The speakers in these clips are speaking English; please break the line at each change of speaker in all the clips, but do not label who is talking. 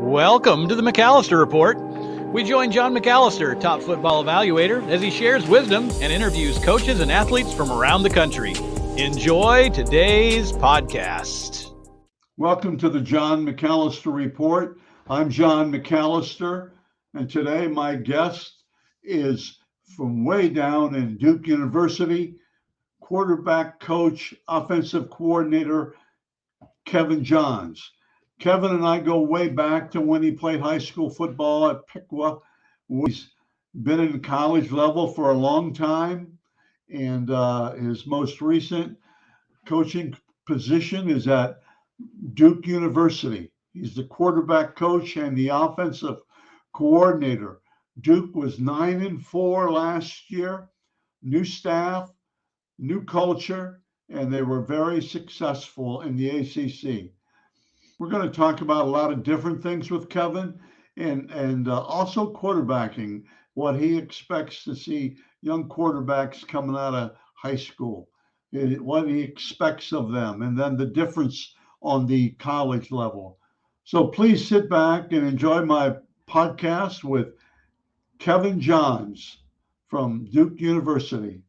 Welcome to the McAllister Report. We join John McAllister, top football evaluator, as he shares wisdom and interviews coaches and athletes from around the country. Enjoy today's podcast.
Welcome to the John McAllister Report. I'm John McAllister, and today my guest is from way down in Duke University, quarterback coach, offensive coordinator, Kevin Johns. Kevin and I go way back to when he played high school football at Piqua. He's been in college level for a long time, and his most recent coaching position is at Duke University. He's the quarterback coach and the offensive coordinator. Duke was 9-4 last year, new staff, new culture, and they were very successful in the ACC. We're going to talk about a lot of different things with Kevin and also quarterbacking, what he expects to see young quarterbacks coming out of high school, what he expects of them, and then the difference on the college level. So please sit back and enjoy my podcast with Kevin Johns from Duke University.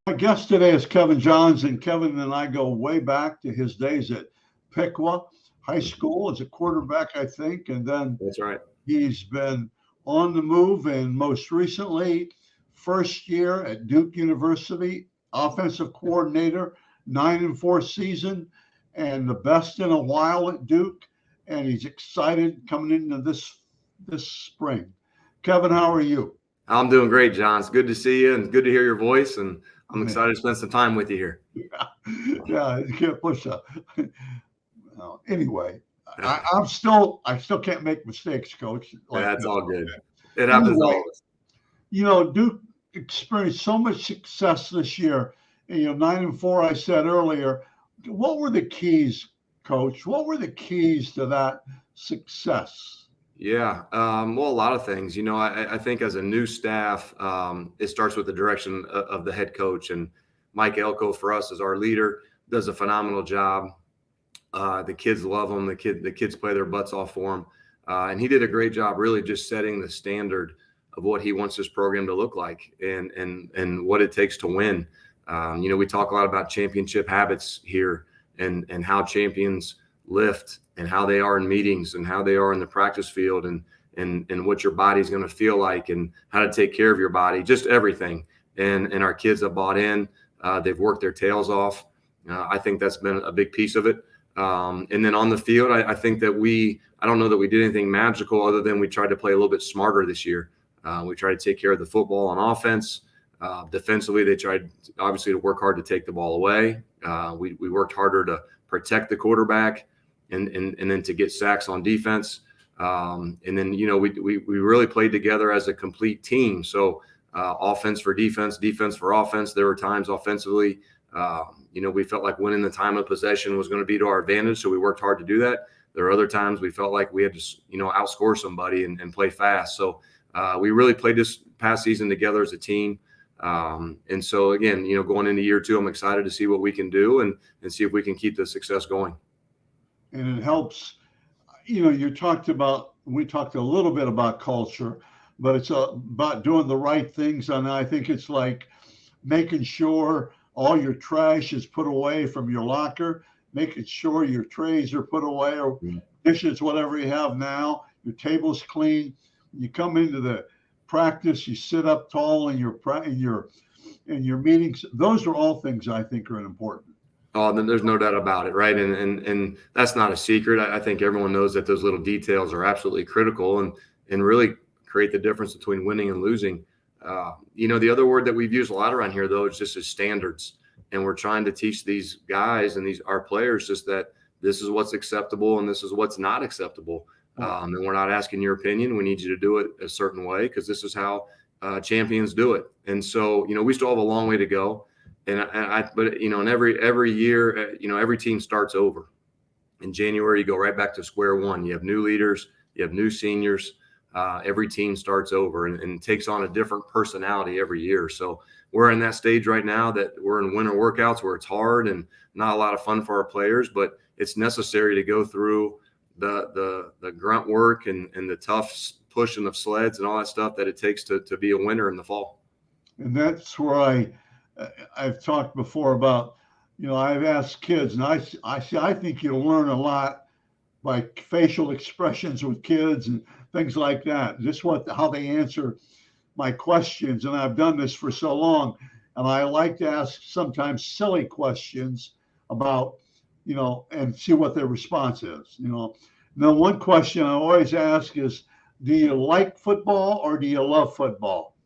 My guest today is Kevin Johns, and Kevin and I go way back to his days at Piqua High School as a quarterback, I think, and then
that's right.
He's been on the move, and most recently, first year at Duke University, offensive coordinator, 9-4 season, and the best in a while at Duke, and he's excited coming into this spring. Kevin, how are you?
I'm doing great, John. It's good to see you and good to hear your voice, and I'm excited to spend some time with you here.
Yeah, you can't push that. Anyway, I still can't make mistakes, Coach.
That's all good. It happens always.
You know, Duke experienced so much success this year. 9-4, I said earlier. What were the keys, Coach? What were the keys to that success?
Yeah, well, a lot of things. I think as a new staff, it starts with the direction of the head coach. And Mike Elko, for us, as our leader, does a phenomenal job. The kids love him. The kids play their butts off for him. And he did a great job really just setting the standard of what he wants this program to look like and what it takes to win. We talk a lot about championship habits here and how champions lift and how they are in meetings and how they are in the practice field and what your body's going to feel like and how to take care of your body, just everything. And our kids have bought in. They've worked their tails off. I think that's been a big piece of it. And then on the field, I think that I don't know that we did anything magical other than we tried to play a little bit smarter this year. We tried to take care of the football on offense. Defensively, they tried obviously to work hard to take the ball away. We worked harder to protect the quarterback and then to get sacks on defense. And then, we really played together as a complete team. So offense for defense, defense for offense. There were times offensively, we felt like winning the time of possession was going to be to our advantage. So we worked hard to do that. There are other times we felt like we had to, outscore somebody and play fast. So we really played this past season together as a team. And so, again, going into year two, I'm excited to see what we can do and see if we can keep the success going.
And it helps, we talked a little bit about culture, but it's about doing the right things. And I think it's like making sure all your trash is put away from your locker, making sure your trays are put away or dishes, whatever you have now, your table's clean. When you come into the practice, you sit up tall in your meetings. Those are all things I think are important.
Oh, then there's no doubt about it, right? And that's not a secret. I think everyone knows that those little details are absolutely critical and really create the difference between winning and losing. The other word that we've used a lot around here, though, is just as standards. And we're trying to teach these guys and our players just that this is what's acceptable and this is what's not acceptable. And we're not asking your opinion. We need you to do it a certain way because this is how champions do it. And so, we still have a long way to go. But and every year, every team starts over. In January, you go right back to square one. You have new leaders, you have new seniors. Every team starts over and takes on a different personality every year. So we're in that stage right now that we're in winter workouts where it's hard and not a lot of fun for our players, but it's necessary to go through the grunt work and the tough pushing of sleds and all that stuff that it takes to be a winner in the fall.
And that's where I've talked before about, I've asked kids, and I think you'll learn a lot by facial expressions with kids and things like that. Just how they answer my questions. And I've done this for so long. And I like to ask sometimes silly questions about, and see what their response is. Now, one question I always ask is, do you like football or do you love football?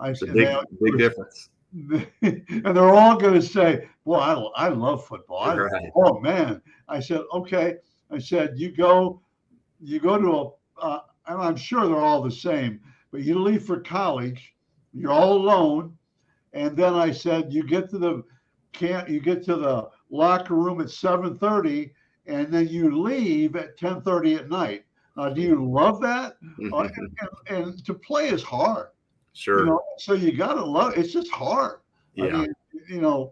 It's a big difference.
And they're all going to say, well, I love football.
Right.
Oh, man. I said, okay. I said, you go to and I'm sure they're all the same, but you leave for college, you're all alone. And then I said, you get to the locker room at 7:30, and then you leave at 10:30 at night. Do you love that? And to play is hard.
Sure.
So you got to love it. It's just hard.
Yeah.
I mean,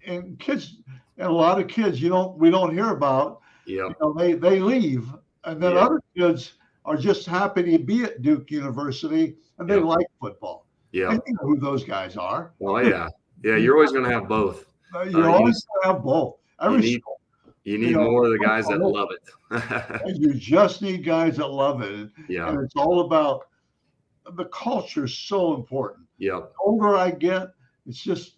and kids, and a lot of kids, we don't hear about.
Yeah.
They leave, and then other kids are just happy to be at Duke University, and they like football.
Yeah.
And you know who those guys are.
Well, yeah. Yeah, you're always going to have both.
You're always going to have both.
You need more of the guys that love it.
And you just need guys that love it. And it's all about the culture is so important.
Yeah.
The older I get, it's just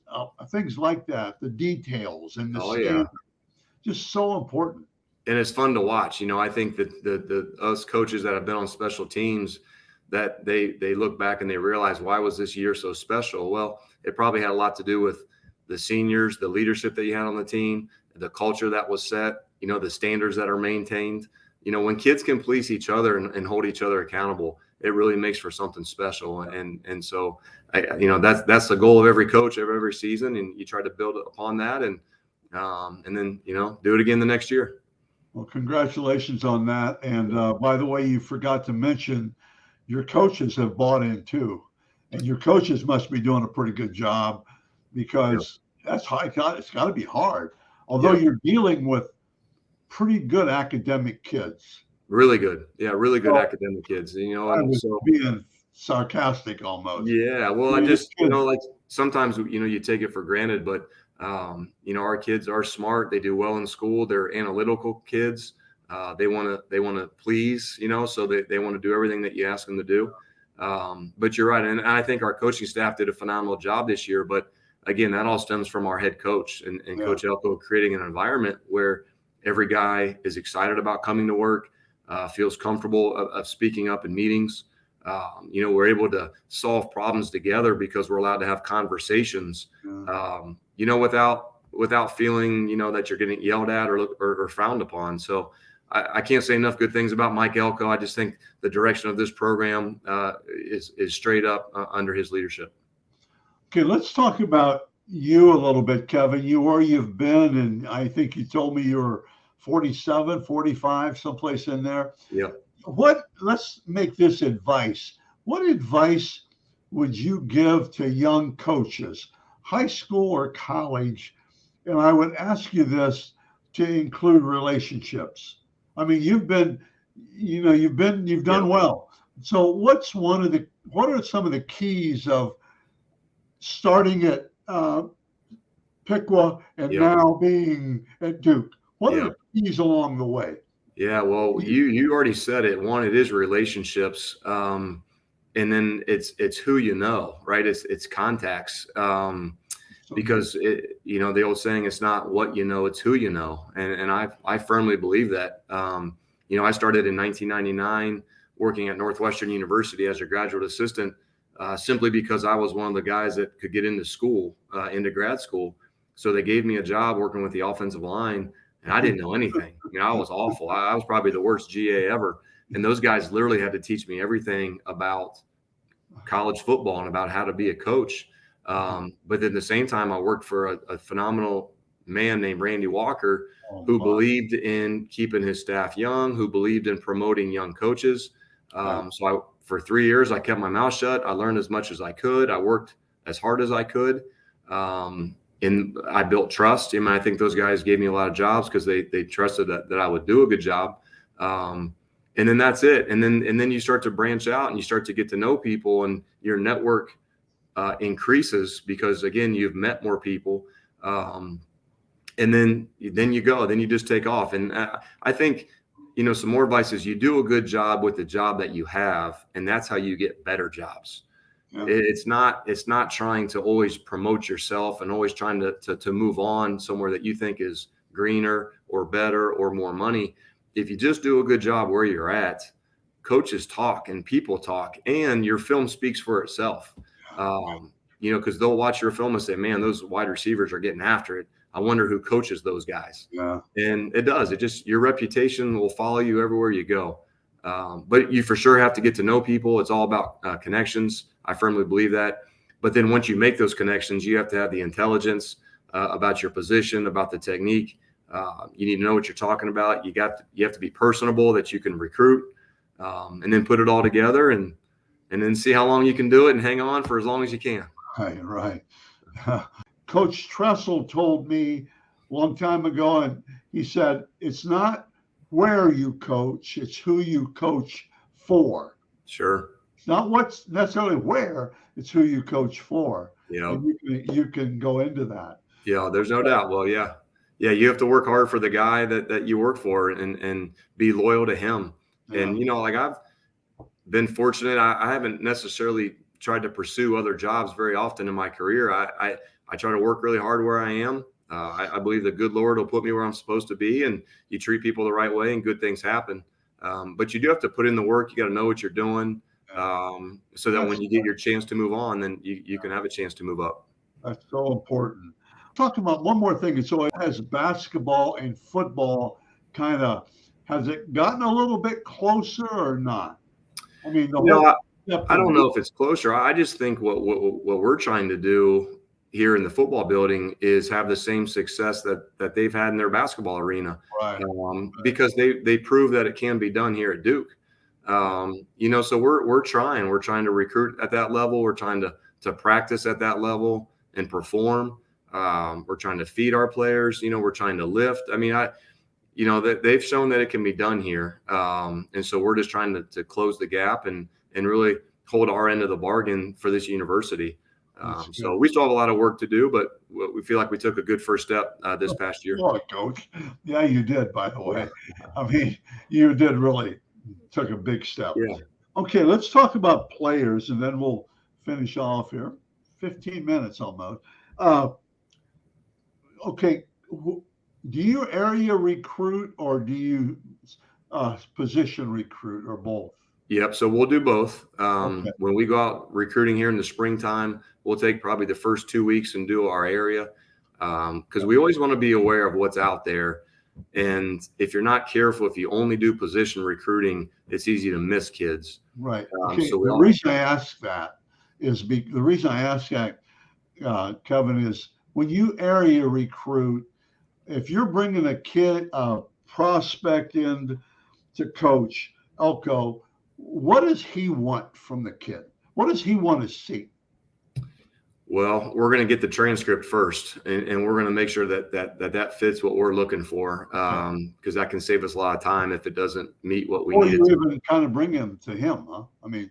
things like that, the details and the just so important.
And it's fun to watch. I think that the us coaches that have been on special teams, that they look back and they realize, why was this year so special? Well, it probably had a lot to do with the seniors, the leadership that you had on the team, the culture that was set, the standards that are maintained. When kids can police each other and hold each other accountable, it really makes for something special. And so, that's the goal of every coach of every season. And you try to build upon that and then, do it again the next year.
Well, congratulations on that. And by the way, you forgot to mention your coaches have bought in too. And your coaches must be doing a pretty good job, because that's high. It's got to be hard. Although you're dealing with pretty good academic kids.
Really good. Yeah, really good academic kids. I
was being sarcastic almost.
Yeah, well, I just, like sometimes, you take it for granted, but, our kids are smart. They do well in school. They're analytical kids. They want to please, so they want to do everything that you ask them to do. But you're right. And I think our coaching staff did a phenomenal job this year. But again, that all stems from our head coach and Coach Elko creating an environment where every guy is excited about coming to work, feels comfortable of speaking up in meetings. We're able to solve problems together because we're allowed to have conversations, without feeling, that you're getting yelled at or frowned upon. So I can't say enough good things about Mike Elko. I just think the direction of this program is straight up under his leadership.
Okay, let's talk about you a little bit, Kevin. Where you've been, and I think you told me you were 47, 45, someplace in there.
Yeah.
Let's make this advice. What advice would you give to young coaches, high school or college? And I would ask you this to include relationships. I mean, you've done well. So what are some of the keys of starting at Piqua and now being at Duke? What are the keys along the way?
Yeah, well, you already said it. One, it is relationships, and then it's who you know, right? It's contacts, because the old saying, it's not what you know, it's who you know, and I firmly believe that. I started in 1999 working at Northwestern University as a graduate assistant, simply because I was one of the guys that could get into grad school. So they gave me a job working with the offensive line. And I didn't know anything. I was awful. I was probably the worst GA ever. And those guys literally had to teach me everything about college football and about how to be a coach. But at the same time, I worked for a phenomenal man named Randy Walker,
Oh,
who
wow.
believed in keeping his staff young, who believed in promoting young coaches. For 3 years, I kept my mouth shut. I learned as much as I could. I worked as hard as I could. And I built trust. I mean, I think those guys gave me a lot of jobs because they trusted that I would do a good job. And then that's it. And then you start to branch out and you start to get to know people, and your network increases because, again, you've met more people. And then you just take off. And I think, some more advice is you do a good job with the job that you have, and that's how you get better jobs. Yeah. It's not trying to always promote yourself and always trying to move on somewhere that you think is greener or better or more money. If you just do a good job where you're at, coaches talk and people talk, and your film speaks for itself. Because they'll watch your film and say, man, those wide receivers are getting after it. I wonder who coaches those guys. Yeah. And it does. Your reputation will follow you everywhere you go. But you for sure have to get to know people. It's all about connections. I firmly believe that. But then once you make those connections, you have to have the intelligence about your position, about the technique. You need to know what you're talking about. You have to be personable, that you can recruit, and then put it all together and then see how long you can do it and hang on for as long as you can.
Right. Coach Tressel told me a long time ago, and he said, it's not where you coach, it's who you coach for.
Sure.
It's not what's necessarily where, it's who you coach for.
Yeah.
You can go into that.
Yeah, there's no doubt. Well, yeah. Yeah, you have to work hard for the guy that you work for and be loyal to him. Yeah. And, I've been fortunate. I haven't necessarily tried to pursue other jobs very often in my career. I try to work really hard where I am. I believe the good Lord will put me where I'm supposed to be, and you treat people the right way and good things happen. But you do have to put in the work. You got to know what you're doing, so that when you get your chance to move on, then you can have a chance to move up.
That's so important. Talk about one more thing. So it has basketball and football has it gotten a little bit closer or not? I mean,
I don't know if it's closer. I just think what we're trying to do here in the football building is have the same success that they've had in their basketball arena,
right.
Because they prove that it can be done here at Duke. So we're trying to recruit at that level. We're trying to practice at that level and perform. We're trying to feed our players. We're trying to lift. I mean, they've shown that it can be done here. And so we're just trying to close the gap and really hold our end of the bargain for this university. So we still have a lot of work to do, but we feel like we took a good first step this past year.
Oh, Coach. Yeah, you did, by the way. I mean, you did really took a big step.
Yeah.
Okay, let's talk about players, and then we'll finish off here. 15 minutes almost. Okay, do you area recruit or do you position recruit or both?
Yep. So we'll do both. When we go out recruiting here in the springtime, we'll take probably the first 2 weeks and do our area, because we always want to be aware of what's out there. And if you're not careful, if you only do position recruiting, it's easy to miss kids.
Right. The reason I ask that is Kevin, is when you area recruit, if you're bringing a prospect in to Coach Elko, what does he want from the kid? What does he want to see?
Well, we're going to get the transcript first, and we're going to make sure that fits what we're looking for, because that can save us a lot of time if it doesn't meet what we need.
Or you even kind of bring him to him, huh? I mean,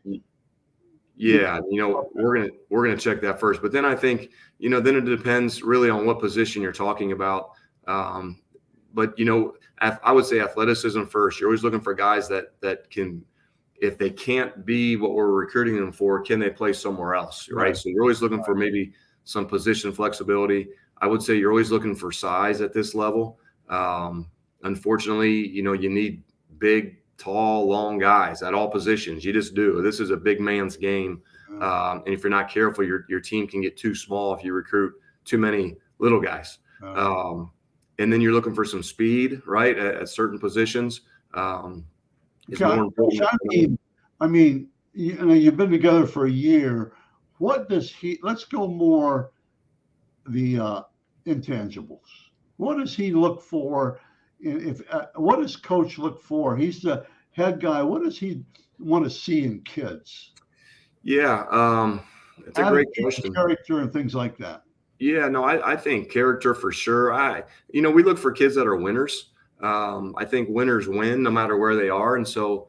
yeah, we're gonna check that first, but then I think then it depends really on what position you're talking about. But I would say athleticism first. You're always looking for guys that can. If they can't be what we're recruiting them for, can they play somewhere else, right? So you're always looking for maybe some position flexibility. I would say you're always looking for size at this level. Unfortunately, you need big, tall, long guys at all positions. You just do. This is a big man's game. And if you're not careful, your team can get too small if you recruit too many little guys. And then you're looking for some speed, right, at certain positions.
I mean, you've been together for a year. what does he? Let's go more the intangibles. What does he look for? If what does coach look for? He's the head guy. What does he want to see in kids?
Yeah, it's a great question.
Character and things like that.
Yeah, no, I think character for sure. We look for kids that are winners. I think winners win no matter where they are, and so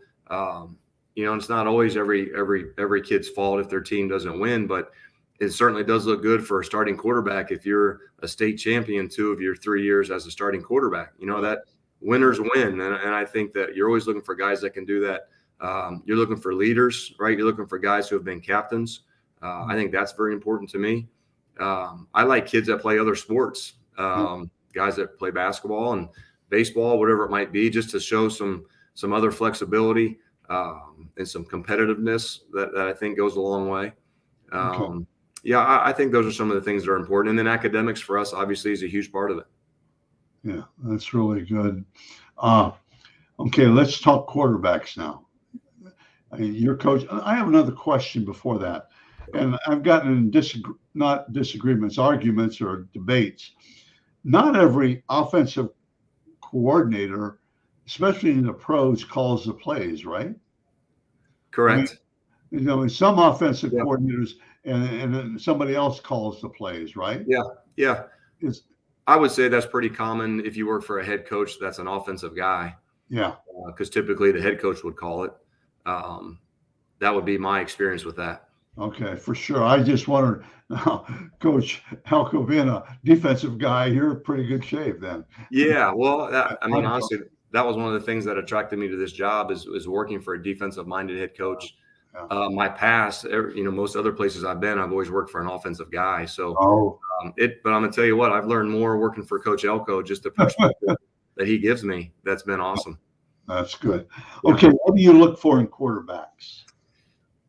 it's not always every kid's fault if their team doesn't win, but it certainly does look good for a starting quarterback if you're a state champion 2 of your 3 years as a starting quarterback. That winners win, and I think that you're always looking for guys that can do that. You're looking for leaders, right? You're looking for guys who have been captains. I think that's very important to me. I like kids that play other sports, guys that play basketball and baseball, whatever it might be, just to show some other flexibility and some competitiveness that I think goes a long way. Yeah, I think those are some of the things that are important. And then academics for us, obviously, is a huge part of it.
Yeah, that's really good. Okay, let's talk quarterbacks now. Your coach. I have another question before that. And I've gotten in not disagreements, arguments or debates. Not every offensive coordinator, especially in the pros, calls the plays, right?
Correct.
Some offensive coordinators and then somebody else calls the plays, right?
Yeah. I would say that's pretty common if you work for a head coach that's an offensive guy.
Yeah.
Because typically the head coach would call it. That would be my experience with that.
Okay, for sure. I just wondered, Coach Elko, being a defensive guy, you're in pretty good shape then.
Yeah, well, honestly, that was one of the things that attracted me to this job is working for a defensive-minded head coach.
Yeah.
My past, most other places I've been, I've always worked for an offensive guy. So, but I'm gonna tell you what, I've learned more working for Coach Elko, just the perspective that he gives me. That's been awesome.
That's good. Okay, what do you look for in quarterbacks?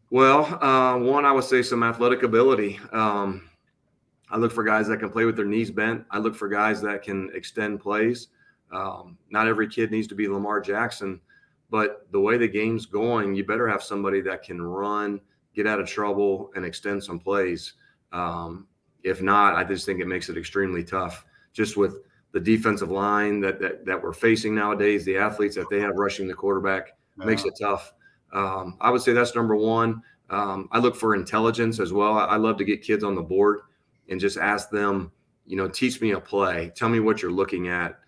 Well, one, I would say some athletic ability. I look for guys that can play with their knees bent. I look for guys that can extend plays. Not every kid needs to be Lamar Jackson, but the way the game's going, you better have somebody that can run, get out of trouble, and extend some plays. If not, I just think it makes it extremely tough. Just with the defensive line that we're facing nowadays, the athletes that they have rushing the quarterback makes it tough. I would say that's number one. I look for intelligence as well. I love to get kids on the board and just ask them, teach me a play. Tell me what you're looking at.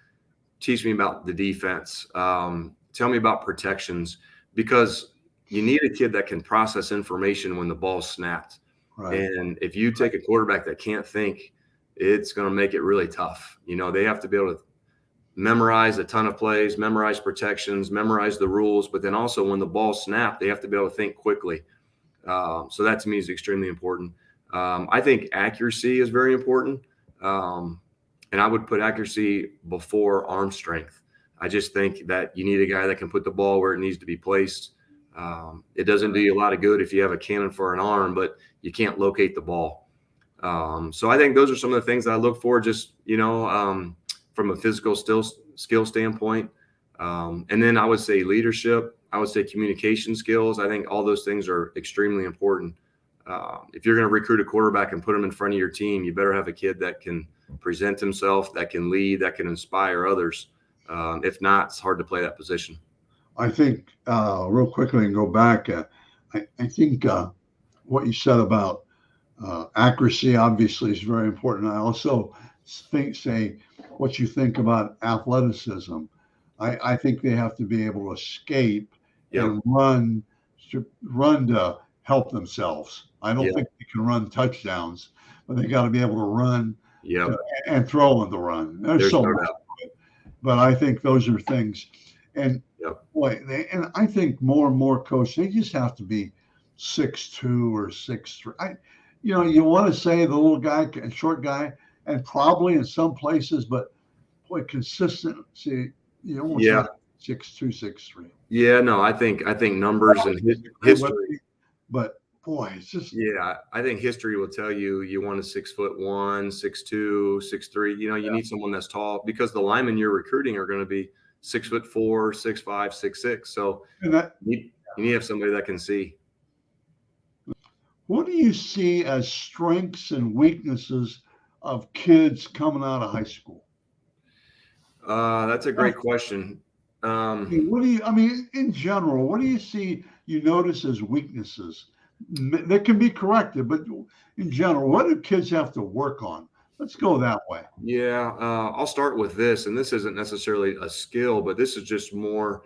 Teach me about the defense. Tell me about protections, because you need a kid that can process information when the ball's snapped. Right. And if you take a quarterback that can't think, it's going to make it really tough. They have to be able to memorize a ton of plays, memorize protections, memorize the rules, but then also when the ball's snapped, they have to be able to think quickly. So that to me is extremely important. I think accuracy is very important. And I would put accuracy before arm strength. I just think that you need a guy that can put the ball where it needs to be placed. It doesn't do you a lot of good if you have a cannon for an arm, but you can't locate the ball. So I think those are some of the things that I look for, just, from a physical skill standpoint. And then I would say leadership. I would say communication skills. I think all those things are extremely important. If you're going to recruit a quarterback and put him in front of your team, you better have a kid that can present himself, that can lead, that can inspire others. If not, it's hard to play that position.
I think real quickly and go back, I think what you said about accuracy obviously is very important. I also say what you think about athleticism. I think they have to be able to escape and run to help themselves. I don't think they can run touchdowns, but they got to be able to run and throw on the run. There's so much. But I think those are things. And and I think more and more coaches, they just have to be 6'2" or 6'3". You want to say the little guy, short guy, and probably in some places, but boy, consistency, almost 6'2", 6'3".
Yeah, no, I think numbers and history.
But boy, it's just
I think history will tell you want a 6'1", 6'2", 6'3". You need someone that's tall, because the linemen you're recruiting are going to be 6'4", 6'5", 6'6". So you need to have somebody that can see.
What do you see as strengths and weaknesses of kids coming out of high school?
That's a great question.
What do you, I mean, in general, what do you see you notice as weaknesses that can be corrected, but in general, what do kids have to work on? Let's go that way.
Yeah, I'll start with this, and this isn't necessarily a skill, but this is just more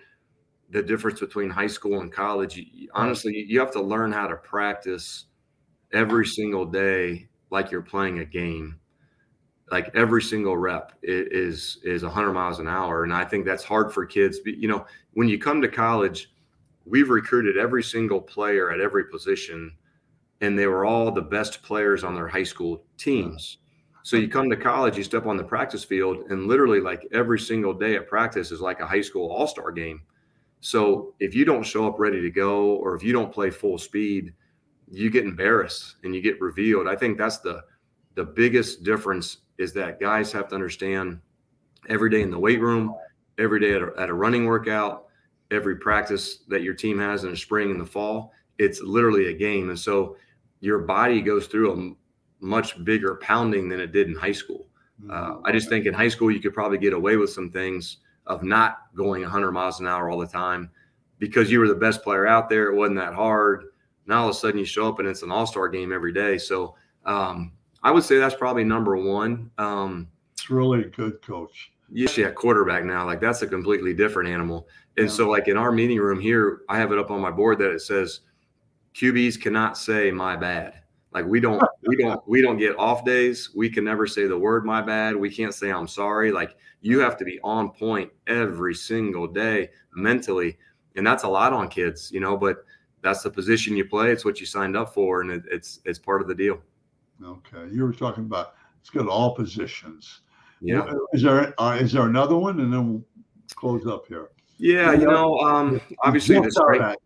the difference between high school and college. Honestly, you have to learn how to practice every single day like you're playing a game. Like every single rep is 100 miles an hour, and I think that's hard for kids. But, when you come to college, we've recruited every single player at every position, and they were all the best players on their high school teams. So you come to college, you step on the practice field, and literally like every single day at practice is like a high school all-star game. So if you don't show up ready to go, or if you don't play full speed, you get embarrassed and you get revealed. I think that's the biggest difference, is that guys have to understand every day in the weight room, every day at a running workout, every practice that your team has in the spring and the fall, it's literally a game. And so your body goes through a much bigger pounding than it did in high school. I just think in high school, you could probably get away with some things of not going 100 miles an hour all the time because you were the best player out there. It wasn't that hard. Now all of a sudden you show up and it's an all-star game every day. So I would say that's probably number one.
It's really good, Coach.
Especially at quarterback now, like that's a completely different animal. And so like in our meeting room here, I have it up on my board that it says QBs cannot say my bad. Like we don't get off days. We can never say the word my bad. We can't say I'm sorry. Like you have to be on point every single day mentally. And that's a lot on kids, but that's the position you play. It's what you signed up for. And it's part of the deal.
Okay. You were talking about, it's good, all positions.
Yeah.
Is there another one? And then we'll close up here.
Yeah. Obviously the strength.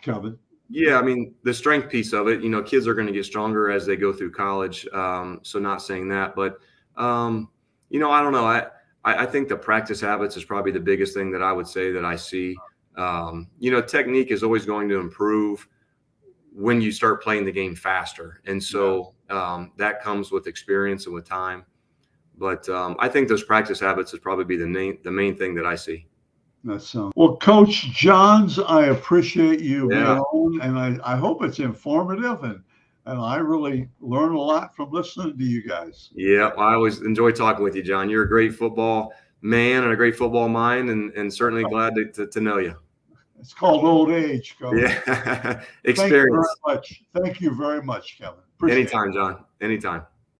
Kevin.
Yeah. I mean, the strength piece of it, kids are going to get stronger as they go through college. So not saying that, but, I don't know. I think the practice habits is probably the biggest thing that I would say that I see. Technique is always going to improve when you start playing the game faster. And so that comes with experience and with time. But I think those practice habits would probably be the main thing that I see.
Well, Coach Johns, I appreciate you being on, and I hope it's informative, and I really learn a lot from listening to you guys.
Yeah, I always enjoy talking with you, John. You're a great football man and a great football mind, and certainly glad to know you.
It's called old age, Coach.
Yeah, experience.
Thank you very much, Kevin. Appreciate
Anytime, John. Anytime.